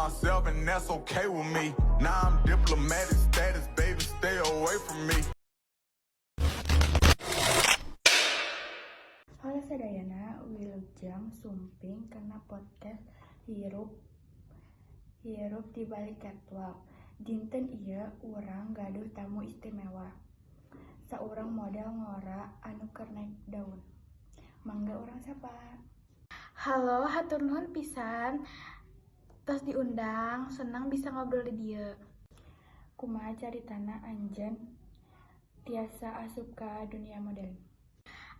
myself and that's okay with me. Now I'm diplomatic status, baby, stay away from me. Halo sadayana, Wilujeng sumping karena podcast hirup di balik catwalk. Dinten ieu urang gaduh tamu istimewa. Saurang model ngora anu keur naik daun. Mangga urang sapa. Halo, hatur nuhun pisan. Tos diundang, senang bisa ngobrol di dieu. Kumaha caritana anjeun tiasa asup ka dunia modeling?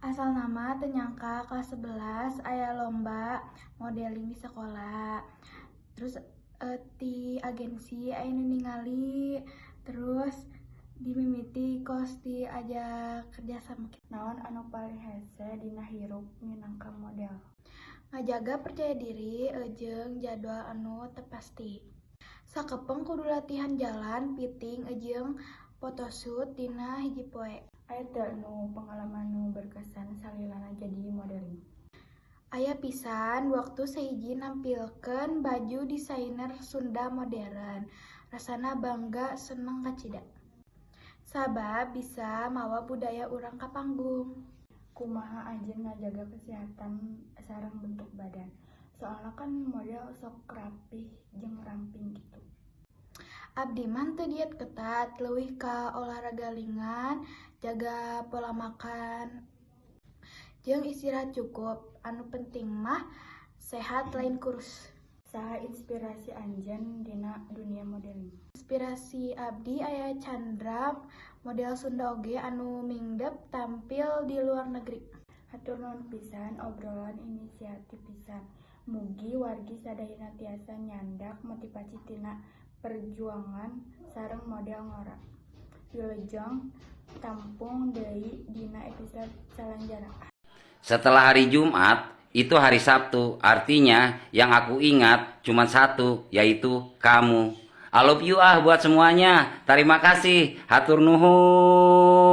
Asal nama teu nyangka kelas 11 aya lomba modeling di sekolah. Terus di agensi aya nu ningali, terus dimimiti kos diajak kerja sama. Naon anu paling hese dina hirup minangka model? Ngajaga percaya diri jeung jadwal anu teu pasti. Sakepeng kudu latihan jalan, fitting jeung photoshoot dina hiji poe. Aya teu nu pengalaman nu berkesan salilana jadi modeling? Aya pisan waktu sahiji nampilkeun baju desainer Sunda modern. Rasana bangga seneng kacida. Sabab bisa mawa budaya urang ka panggung. Kumaha anjeun ngajaga kesehatan sareng bentuk badan? Soalnya kan model sok rapih jeung ramping gitu. Abdi mah teu diet ketat, leuwih ka olahraga ringan, jaga pola makan, jeung istirahat cukup. Anu penting mah sehat lain kurus. Saha inspirasi anjeun dina dunia modeling? Inspirasi abdi aya Chandra, model Sunda oge anu mingdep tampil di luar negeri. Hatur nuhun pisan obrolan inisiatif pisan. Mugi wargi sadayana tiasa nyandak motivasi tina perjuangan sareng model ngora. Wilujeng tampung deui dina episode salanjana. Setelah hari Jumat, itu hari Sabtu. Artinya yang aku ingat cuma satu, yaitu kamu. I love you buat semuanya. Terima kasih. Hatur nuhun.